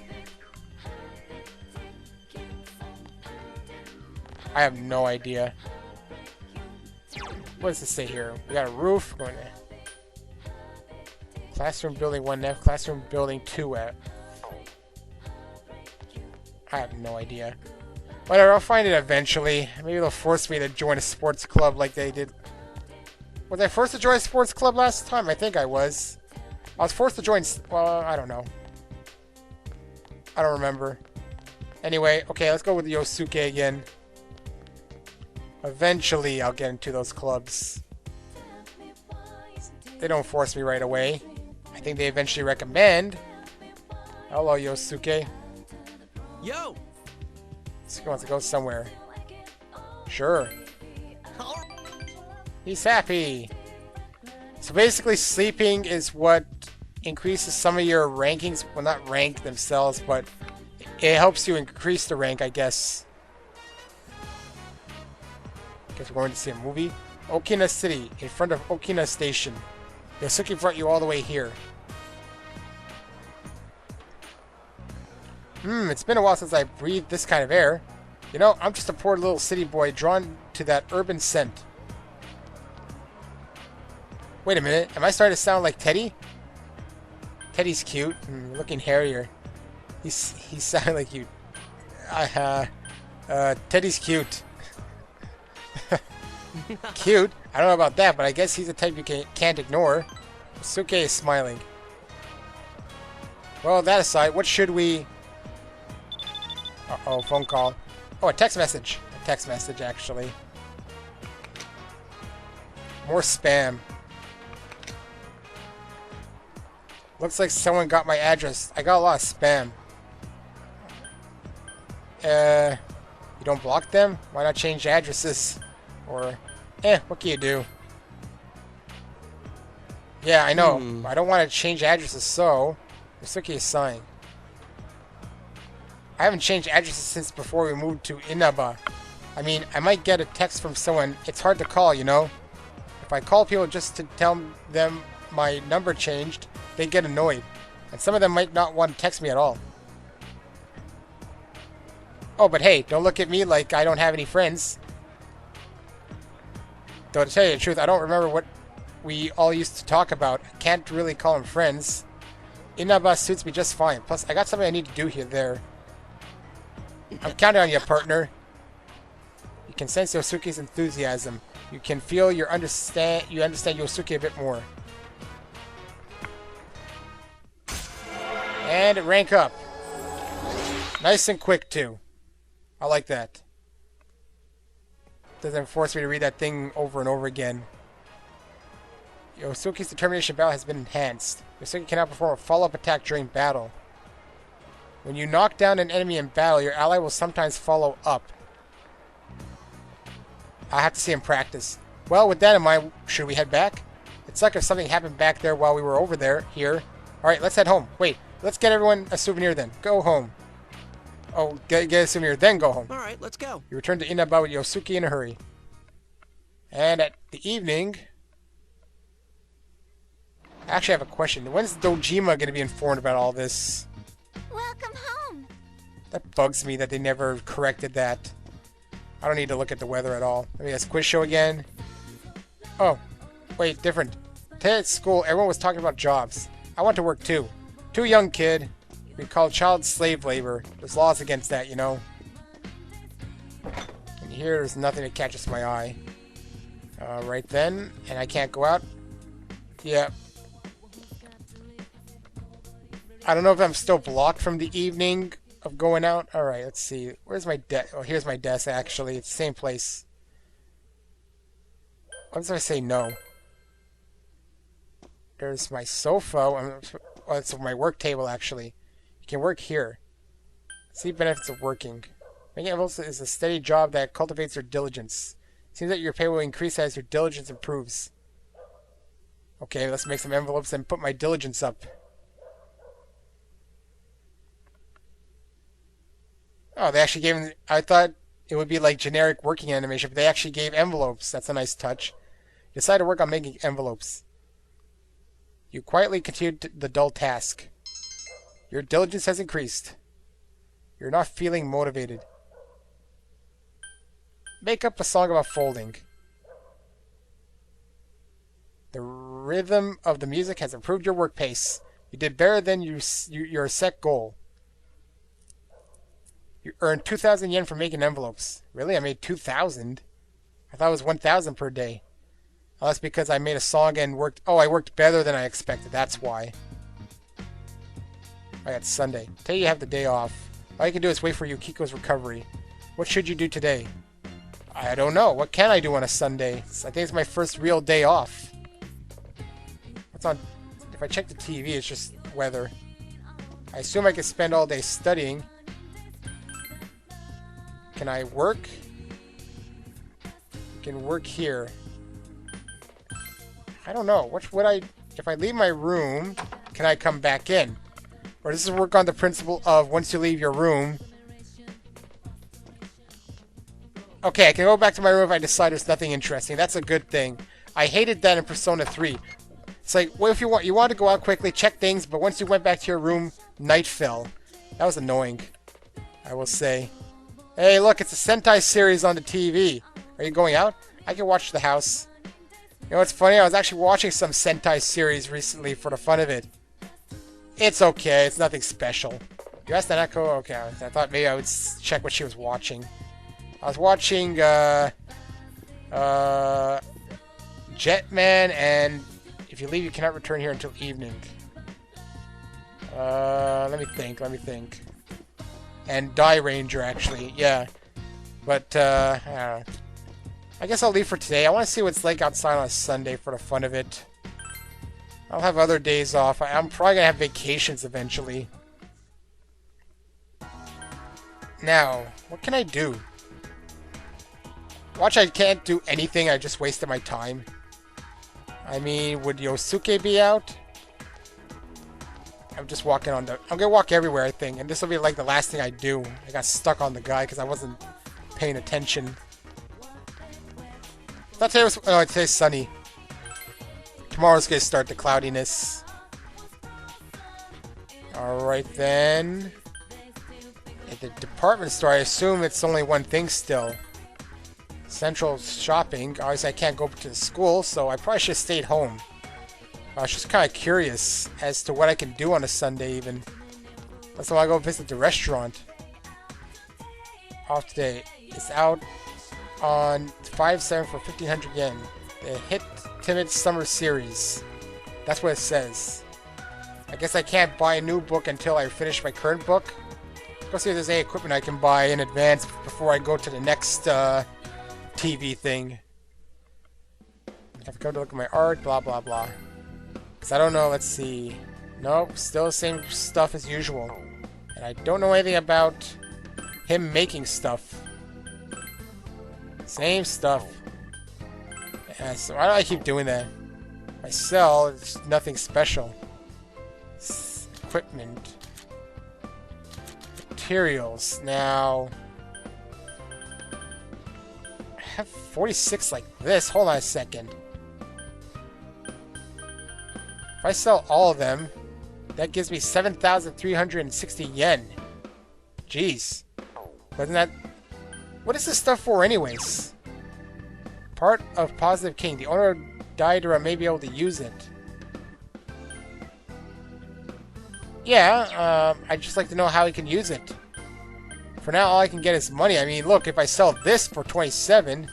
I have no idea. What does it say here? We got a roof. Going to... Classroom building 1F, classroom building 2F. I have no idea. Whatever, I'll find it eventually. Maybe they'll force me to join a sports club like they did. Was I forced to join a sports club last time? I think I was. I was forced to join... Well, I don't know. I don't remember. Anyway, okay, let's go with Yosuke again. Eventually, I'll get into those clubs. They don't force me right away. I think they eventually recommend. Hello, Yosuke. Yo! Yosuke wants to go somewhere. Sure. He's happy. So basically, sleeping is what increases some of your rankings. Well, not rank themselves, but it helps you increase the rank, I guess. Guess we're going to see a movie. Okina City, in front of Okina Station. Yosuke brought you all the way here. It's been a while since I breathed this kind of air. You know, I'm just a poor little city boy drawn to that urban scent. Wait a minute, am I starting to sound like Teddy? Teddy's cute, looking hairier. He's sounding like you. Teddy's cute. Cute? I don't know about that, but I guess he's the type you can't ignore. Yosuke is smiling. Well, that aside, what should we... Uh-oh, phone call. Oh, a text message. A text message, actually. More spam. Looks like someone got my address. I got a lot of spam. You don't block them? Why not change addresses? Or, what can you do? Yeah, I know. I don't want to change addresses, so... Yosuke is sighing. I haven't changed addresses since before we moved to Inaba. I mean, I might get a text from someone. It's hard to call, you know? If I call people just to tell them my number changed, they get annoyed. And some of them might not want to text me at all. Oh, but hey, don't look at me like I don't have any friends. Though to tell you the truth, I don't remember what we all used to talk about. I can't really call them friends. Inaba suits me just fine. Plus, I got something I need to do here there. I'm counting on you, partner. You can sense Yosuke's enthusiasm. You can feel you understand Yosuke a bit more. And rank up. Nice and quick, too. I like that. Doesn't force me to read that thing over and over again. Yosuke's determination battle has been enhanced. Yosuke cannot perform a follow-up attack during battle. When you knock down an enemy in battle, your ally will sometimes follow up. I have to see him practice. Well, with that in mind, should we head back? It's like if something happened back there while we were over there, here. Alright, let's head home. Wait, let's get everyone a souvenir then. Go home. Oh, get a souvenir, then go home. Alright, let's go. You return to Inaba with Yosuke in a hurry. And at the evening... Actually, I have a question. When's Dojima going to be informed about all this? Welcome home. That bugs me that they never corrected that. I don't need to look at the weather at all. Let me guess, quiz show again. Oh, wait, different. Today at school, everyone was talking about jobs. I want to work too. Too young, kid. We call child slave labor. There's laws against that, you know. And here, there's nothing that catches my eye. Right then, and I can't go out. Yeah. I don't know if I'm still blocked from the evening of going out. Alright, let's see. Where's my desk? Oh, here's my desk, actually. It's the same place. What does I say no? There's my sofa. Oh, it's my work table, actually. You can work here. See benefits of working. Making envelopes is a steady job that cultivates your diligence. Seems that your pay will increase as your diligence improves. Okay, let's make some envelopes and put my diligence up. Oh, they actually gave... I thought it would be like generic working animation, but they actually gave envelopes. That's a nice touch. Decide to work on making envelopes. You quietly continued the dull task. Your diligence has increased. You're not feeling motivated. Make up a song about folding. The rhythm of the music has improved your work pace. You did better than your set goal. You earned 2,000 yen for making envelopes. Really? I made 2,000? I thought it was 1,000 per day. Oh, that's because I made a song and worked... Oh, I worked better than I expected. That's why. I got Sunday. Today you have the day off. All you can do is wait for Yukiko's recovery. What should you do today? I don't know. What can I do on a Sunday? I think it's my first real day off. What's on... If I check the TV, it's just weather. I assume I can spend all day studying. Can I work? I can work here. I don't know. What would I... If I leave my room, can I come back in? Or does this work on the principle of once you leave your room... Okay, I can go back to my room if I decide there's nothing interesting. That's a good thing. I hated that in Persona 3. It's like, well, if you want to go out quickly, check things, but once you went back to your room, night fell. That was annoying, I will say. Hey, look, it's a Sentai series on the TV. Are you going out? I can watch the house. You know what's funny? I was actually watching some Sentai series recently for the fun of it. It's okay. It's nothing special. You asked Nanako? Okay, I thought maybe I would check what she was watching. I was watching, Jetman and If You Leave, You Cannot Return Here Until Evening. Let me think. And Die Ranger, actually, yeah. But, I don't know. I guess I'll leave for today. I want to see what's like outside on a Sunday for the fun of it. I'll have other days off. I'm probably going to have vacations eventually. Now, what can I do? Watch, I can't do anything. I just wasted my time. I mean, would Yosuke be out? I'm just walking on the... I'm going to walk everywhere, I think. And this will be like the last thing I do. I got stuck on the guy because I wasn't paying attention. I thought today was... Oh, today's sunny. Tomorrow's going to start the cloudiness. Alright then. At the department store, I assume it's only one thing still. Central shopping. Obviously, I can't go to the school, so I probably should have stayed home. I was just kind of curious as to what I can do on a Sunday, even. That's why I go visit the restaurant. Off today. It's out on 5/7 for 1,500 yen. The Hit Timid Summer Series. That's what it says. I guess I can't buy a new book until I finish my current book. Go see if there's any equipment I can buy in advance before I go to the next TV thing. I have to go to look at my art, blah blah blah. Because I don't know, let's see. Nope, still the same stuff as usual. And I don't know anything about him making stuff. Same stuff. Yeah, so why do I keep doing that? If I sell, it's nothing special. Equipment. Materials. Now... I have 46 like this. Hold on a second. If I sell all of them, that gives me 7,360 yen. Jeez. Wasn't that... What is this stuff for anyways? Part of Positive King. The owner died or I may be able to use it. Yeah, I'd just like to know how he can use it. For now, all I can get is money. I mean, look, if I sell this for 27,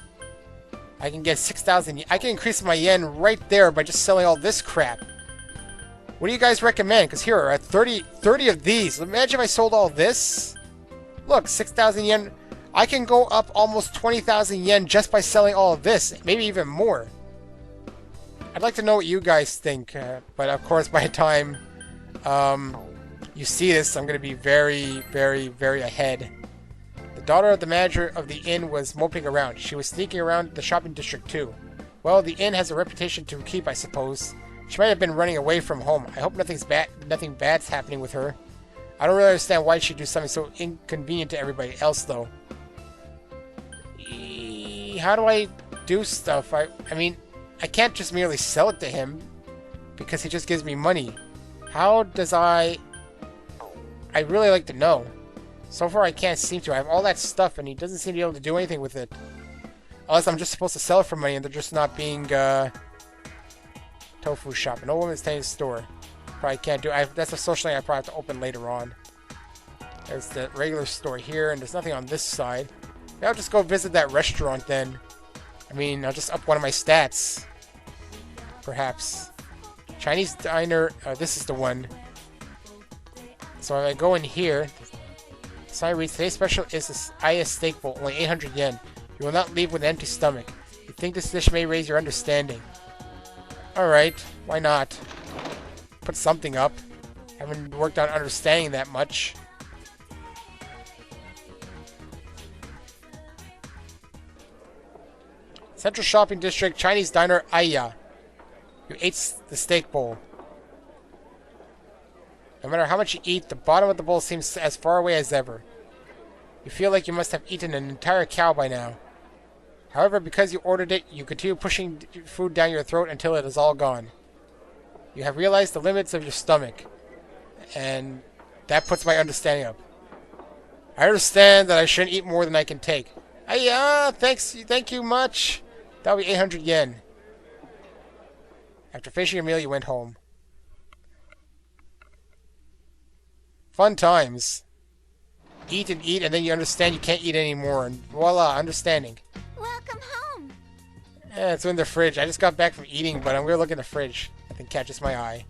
I can get 6,000. I can increase my yen right there by just selling all this crap. What do you guys recommend? Because here are 30 of these. Imagine if I sold all this. Look, 6,000 yen. I can go up almost 20,000 yen just by selling all of this. Maybe even more. I'd like to know what you guys think. But of course, by the time you see this, I'm going to be very, very, very ahead. The daughter of the manager of the inn was moping around. She was sneaking around the shopping district too. Well, the inn has a reputation to keep, I suppose. She might have been running away from home. I hope nothing bad's happening with her. I don't really understand why she'd do something so inconvenient to everybody else, though. How do I do stuff? I mean, I can't just merely sell it to him. because he just gives me money. How does I'd really like to know. So far I can't seem to. I have all that stuff and he doesn't seem to be able to do anything with it. Unless I'm just supposed to sell it for money and they're just not being, tofu shop. No woman's tiny store. Probably can't do it. That's a social thing I probably have to open later on. There's the regular store here, and there's nothing on this side. Maybe I'll just go visit that restaurant then. I mean, I'll just up one of my stats. Perhaps. Chinese diner. This is the one. So if I go in here, the sign reads, today's special is this Aya steak bowl, only 800 yen. You will not leave with an empty stomach. You think this dish may raise your understanding. Alright, why not? Put something up. Haven't worked on understanding that much. Central Shopping District, Chinese Diner, Aya. You ate the steak bowl. No matter how much you eat, the bottom of the bowl seems as far away as ever. You feel like you must have eaten an entire cow by now. However, because you ordered it, you continue pushing food down your throat until it is all gone. You have realized the limits of your stomach. And that puts my understanding up. I understand that I shouldn't eat more than I can take. Aya, thank you much. That'll be 800 yen. After finishing your meal, you went home. Fun times. Eat, and then you understand you can't eat anymore, and voila, understanding. Welcome home. Yeah, it's in the fridge. I just got back from eating, but I'm gonna look in the fridge. Nothing catches my eye.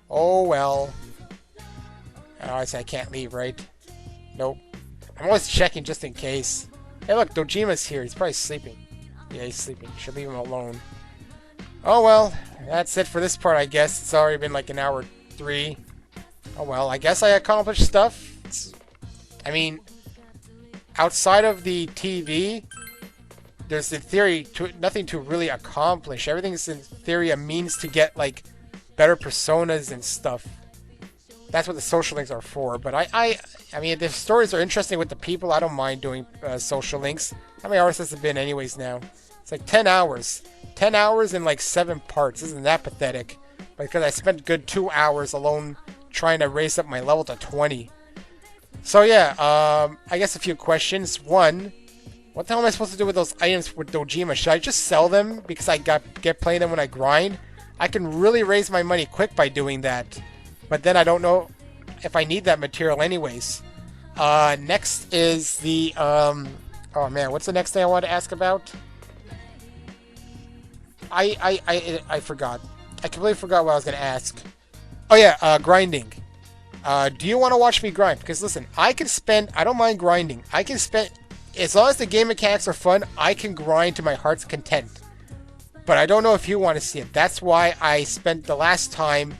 Oh well. Oh, I say I can't leave, right? Nope. I'm always checking just in case. Hey look, Dojima's here. He's probably sleeping. Yeah, he's sleeping. Should leave him alone. Oh well, that's it for this part, I guess. It's already been like an hour 3. Oh well, I guess I accomplished stuff. I mean, outside of the TV, there's in theory nothing to really accomplish. Everything's in theory a means to get like better personas and stuff. That's what the social links are for. But I mean, if the stories are interesting with the people, I don't mind doing social links. How many hours has it been anyways now? It's like 10 hours. 10 hours in like 7 parts. Isn't that pathetic? Because I spent a good 2 hours alone trying to raise up my level to 20. So yeah, I guess a few questions. One, what the hell am I supposed to do with those items with Dojima? Should I just sell them because I get playing them when I grind? I can really raise my money quick by doing that. But then I don't know if I need that material anyways. Next is the, oh man, what's the next thing I want to ask about? I forgot. I completely forgot what I was going to ask. Oh yeah, grinding. Do you want to watch me grind? Because listen, I don't mind grinding. I can spend, as long as the game mechanics are fun, I can grind to my heart's content. But I don't know if you want to see it. That's why I spent the last time,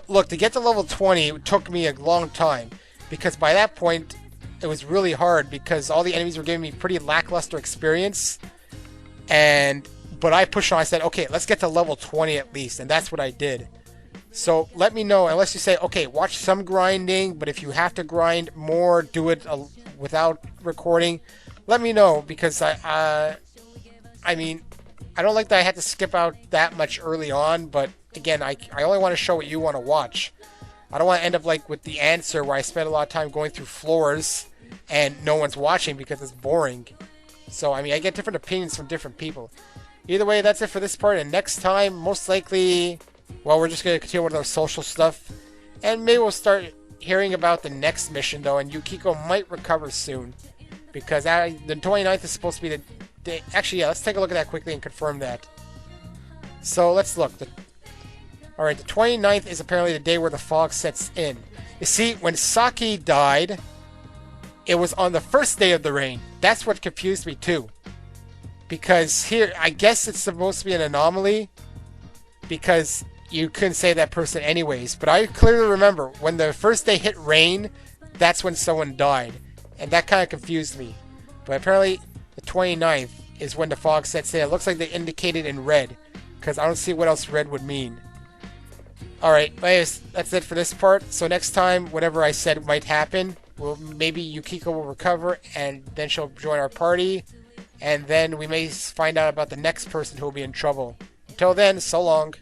look, to get to level 20, it took me a long time. Because by that point, it was really hard because all the enemies were giving me pretty lackluster experience. But I pushed on, I said, okay, let's get to level 20 at least. And that's what I did. So let me know, unless you say, okay, watch some grinding, but if you have to grind more, do it without recording. Let me know, because I mean, I don't like that I had to skip out that much early on, but again, I only want to show what you want to watch. I don't want to end up like with the answer where I spent a lot of time going through floors and no one's watching because it's boring. So, I mean, I get different opinions from different people. Either way, that's it for this part, and next time, most likely, well, we're just going to continue with our social stuff, and maybe we'll start hearing about the next mission, though, and Yukiko might recover soon, because the 29th is supposed to be the day. Actually, yeah, let's take a look at that quickly and confirm that. So, let's look. Alright, the 29th is apparently the day where the fog sets in. You see, when Saki died, it was on the first day of the rain. That's what confused me, too. Because here, I guess it's supposed to be an anomaly, because you couldn't say that person anyways. But I clearly remember, when the first day hit rain, that's when someone died. And that kind of confused me. But apparently, the 29th is when the fog sets in. It looks like they indicated in red, because I don't see what else red would mean. Alright, anyways, that's it for this part. So next time, whatever I said might happen, maybe Yukiko will recover, and then she'll join our party. And then we may find out about the next person who will be in trouble. Until then, so long.